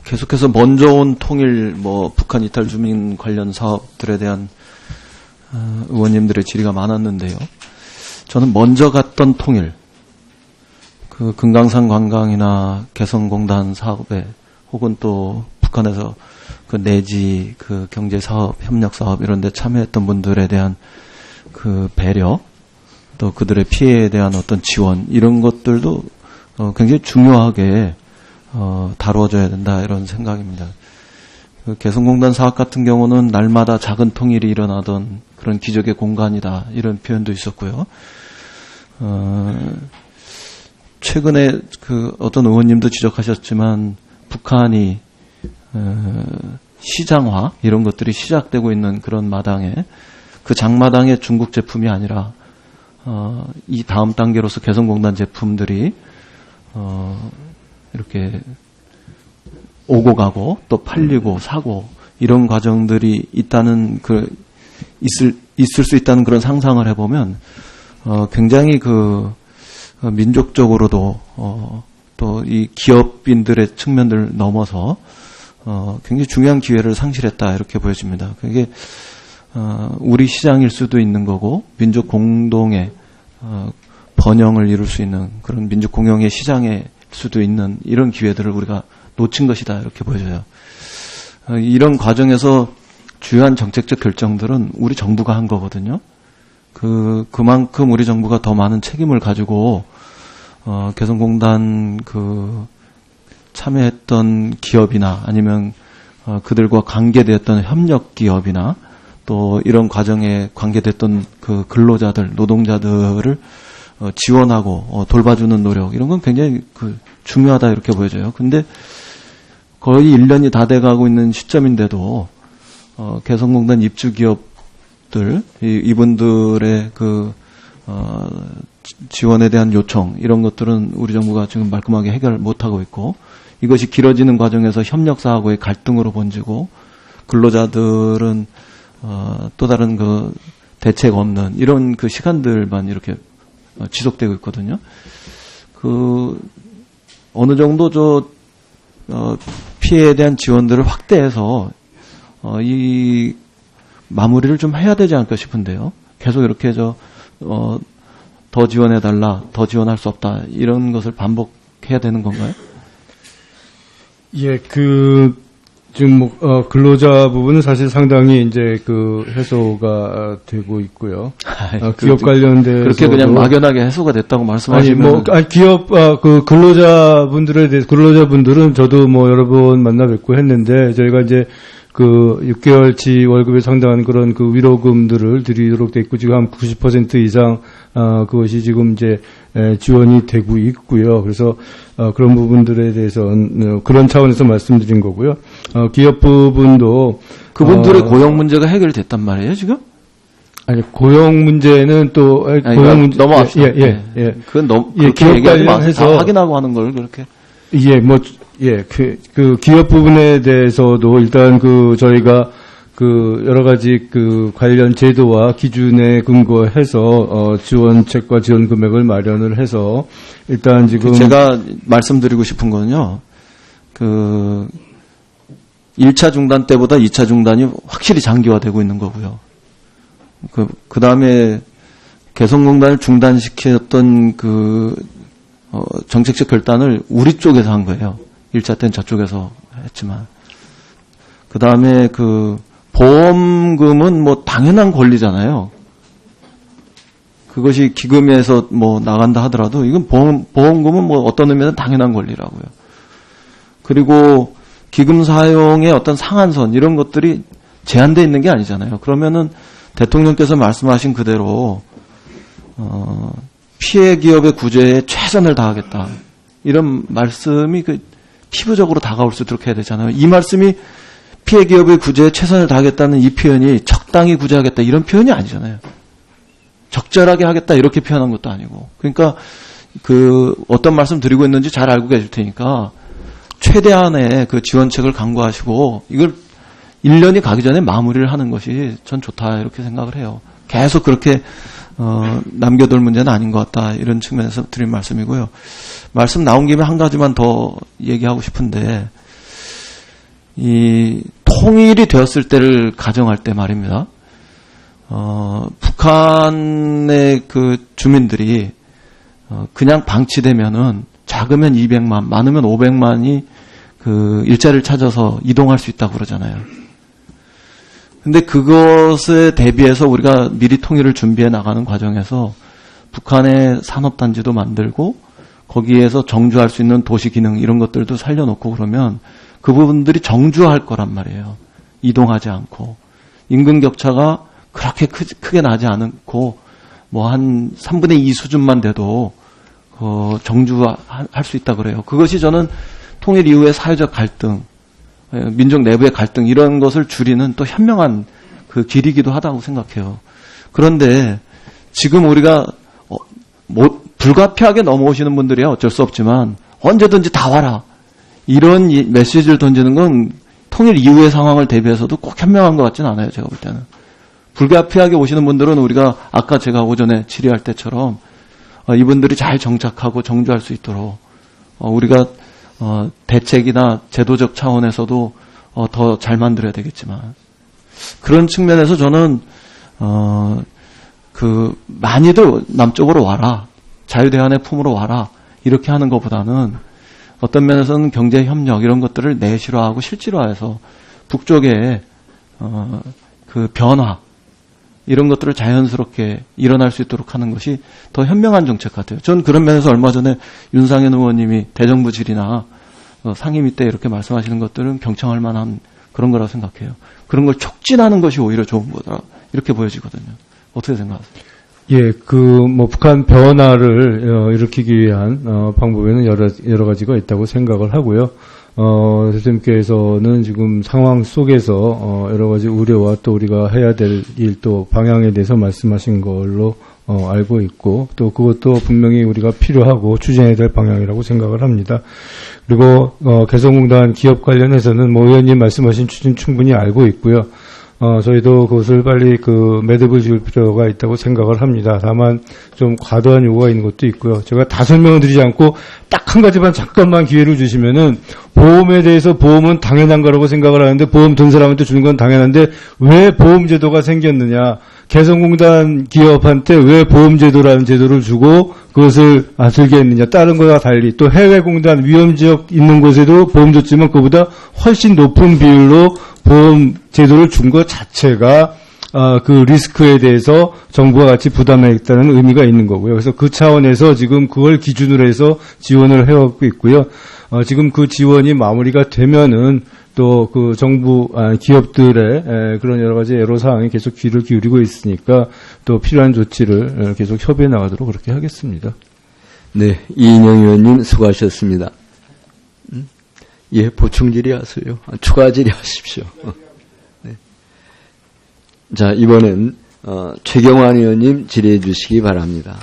계속해서 먼저 온 통일, 북한 이탈 주민 관련 사업들에 대한 의원님들의 질의가 많았는데요. 저는 먼저 갔던 통일, 금강산 관광이나 개성공단 사업에 혹은 또 북한에서 내지 경제 사업, 협력 사업 이런 데 참여했던 분들에 대한 배려, 또 그들의 피해에 대한 어떤 지원, 이런 것들도 굉장히 중요하게 다루어져야 된다, 이런 생각입니다. 개성공단 사업 같은 경우는 날마다 작은 통일이 일어나던 그런 기적의 공간이다, 이런 표현도 있었고요. 최근에 어떤 의원님도 지적하셨지만 북한이 시장화 이런 것들이 시작되고 있는 그런 마당에 그 장마당의 중국 제품이 아니라 이 다음 단계로서 개성공단 제품들이 이렇게 오고 가고 또 팔리고 사고 이런 과정들이 있다는 있을 수 있다는 그런 상상을 해보면 굉장히 민족적으로도 또 이 기업인들의 측면들 넘어서 굉장히 중요한 기회를 상실했다, 이렇게 보여집니다. 그게 우리 시장일 수도 있는 거고 민족 공동의 번영을 이룰 수 있는 그런 민족 공영의 시장일 수도 있는 이런 기회들을 우리가 놓친 것이다, 이렇게 보여져요. 이런 과정에서 주요한 정책적 결정들은 우리 정부가 한 거거든요. 그만큼 우리 정부가 더 많은 책임을 가지고 개성공단 참여했던 기업이나 아니면 그들과 관계되었던 협력 기업이나 또 이런 과정에 관계됐던 근로자들, 노동자들을 지원하고 돌봐주는 노력, 이런 건 굉장히 중요하다, 이렇게 보여져요. 근데 거의 1년이 다 돼가고 있는 시점인데도 개성공단 입주 기업들, 이분들의 지원에 대한 요청, 이런 것들은 우리 정부가 지금 말끔하게 해결 못하고 있고, 이것이 길어지는 과정에서 협력사하고의 갈등으로 번지고, 근로자들은 또 다른 대책 없는 이런 시간들만 이렇게 지속되고 있거든요. 어느 정도 피해에 대한 지원들을 확대해서 이 마무리를 좀 해야 되지 않을까 싶은데요. 계속 이렇게 더 지원해달라, 더 지원할 수 없다, 이런 것을 반복해야 되는 건가요? 예, 지금 근로자 부분은 사실 상당히 이제 해소가 되고 있고요. 기업 관련돼서 그렇게 그냥 막연하게 해소가 됐다고 말씀하시면 기업 근로자분들은 저도 여러 번 만나 뵙고 했는데 저희가 이제 6개월치 월급에 상당한 그런 위로금들을 드리도록 돼 있고 지금 한 90% 이상 그것이 지금 이제 지원이 되고 있고요. 그래서 그런 부분들에 대해서는 그런 차원에서 말씀드린 거고요. 기업 부분도 그분들의 고용 문제가 해결됐단 말이에요, 지금? 아니, 고용 문제는 또 고용 문제 넘어갑시다. 예. 그건 기업 관련해서 확인하고 하는 걸 그렇게. 기업 부분에 대해서도 일단 저희가 여러 가지 관련 제도와 기준에 근거해서 지원책과 지원 금액을 마련을 해서 일단 지금 제가 말씀드리고 싶은 거는요. 1차 중단 때보다 2차 중단이 확실히 장기화되고 있는 거고요. 그다음에 개성공단을 중단시켰던 정책적 결단을 우리 쪽에서 한 거예요. 1차 때는 저쪽에서 했지만. 그 다음에 보험금은 당연한 권리잖아요. 그것이 기금에서 나간다 하더라도 이건 보험금은 어떤 의미에는 당연한 권리라고요. 그리고 기금 사용의 어떤 상한선 이런 것들이 제한되어 있는 게 아니잖아요. 그러면은 대통령께서 말씀하신 그대로 피해 기업의 구제에 최선을 다하겠다. 이런 말씀이 피부적으로 다가올 수 있도록 해야 되잖아요. 이 말씀이 피해 기업의 구제에 최선을 다하겠다는 이 표현이 적당히 구제하겠다 이런 표현이 아니잖아요. 적절하게 하겠다 이렇게 표현한 것도 아니고. 그러니까 어떤 말씀 드리고 있는지 잘 알고 계실 테니까 최대한의 지원책을 강구하시고 이걸 1년이 가기 전에 마무리를 하는 것이 전 좋다 이렇게 생각을 해요. 계속 그렇게 남겨둘 문제는 아닌 것 같다. 이런 측면에서 드린 말씀이고요. 말씀 나온 김에 한 가지만 더 얘기하고 싶은데, 이 통일이 되었을 때를 가정할 때 말입니다. 북한의 그 주민들이 그냥 방치되면은 작으면 200만, 많으면 500만이 그 일자리를 찾아서 이동할 수 있다고 그러잖아요. 근데 그것에 대비해서 우리가 미리 통일을 준비해 나가는 과정에서 북한의 산업단지도 만들고 거기에서 정주할 수 있는 도시 기능 이런 것들도 살려놓고 그러면 그 부분들이 정주할 거란 말이에요. 이동하지 않고. 임금 격차가 그렇게 크게 나지 않고 뭐 한 3분의 2 수준만 돼도 정주할 수 있다 그래요. 그것이 저는 통일 이후의 사회적 갈등, 민족 내부의 갈등 이런 것을 줄이는 또 현명한 그 길이기도 하다고 생각해요. 그런데 지금 우리가 불가피하게 넘어오시는 분들이야 어쩔 수 없지만 언제든지 다 와라. 이런 메시지를 던지는 건 통일 이후의 상황을 대비해서도 꼭 현명한 것 같지는 않아요. 제가 볼 때는. 불가피하게 오시는 분들은 우리가 아까 제가 오전에 질의할 때처럼 이분들이 잘 정착하고 정주할 수 있도록 우리가 대책이나 제도적 차원에서도 더 잘 만들어야 되겠지만 그런 측면에서 저는 많이들 남쪽으로 와라. 자유대한의 품으로 와라. 이렇게 하는 것보다는 어떤 면에서는 경제협력 이런 것들을 내실화하고 실질화해서 북쪽에 그 변화 이런 것들을 자연스럽게 일어날 수 있도록 하는 것이 더 현명한 정책 같아요. 전 그런 면에서 얼마 전에 윤상현 의원님이 대정부 질의나 상임위 때 이렇게 말씀하시는 것들은 경청할 만한 그런 거라고 생각해요. 그런 걸 촉진하는 것이 오히려 좋은 거다. 이렇게 보여지거든요. 어떻게 생각하세요? 예, 북한 변화를 일으키기 위한 방법에는 여러 가지가 있다고 생각을 하고요. 대통령께서는 지금 상황 속에서 여러 가지 우려와 또 우리가 해야 될 일 또 방향에 대해서 말씀하신 걸로 알고 있고 또 그것도 분명히 우리가 필요하고 추진해야 될 방향이라고 생각을 합니다. 그리고 개성공단 기업 관련해서는 의원님 말씀하신 추진 충분히 알고 있고요. 저희도 그것을 빨리 매듭을 지을 필요가 있다고 생각을 합니다. 다만 좀 과도한 요구가 있는 것도 있고요. 제가 다 설명을 드리지 않고 딱 한 가지만 잠깐만 기회를 주시면은 보험에 대해서 보험은 당연한 거라고 생각을 하는데 보험 든 사람한테 주는 건 당연한데 왜 보험제도가 생겼느냐. 개성공단 기업한테 왜 보험제도라는 제도를 주고 그것을 들게 했느냐. 다른 거와 달리 또 해외공단 위험지역 있는 곳에도 보험 줬지만 그보다 훨씬 높은 비율로 보험 제도를 준 것 자체가 그 리스크에 대해서 정부가 같이 부담하겠다는 의미가 있는 거고요. 그래서 그 차원에서 지금 그걸 기준으로 해서 지원을 해오고 있고요. 지금 그 지원이 마무리가 되면은 또 그 정부 기업들의 그런 여러 가지 애로사항에 계속 귀를 기울이고 있으니까 또 필요한 조치를 계속 협의해 나가도록 그렇게 하겠습니다. 네, 이인영 의원님 수고하셨습니다. 예, 보충 질의하세요. 추가 질의하십시오. 네. 자, 이번엔 최경환 의원님 질의해 주시기 바랍니다.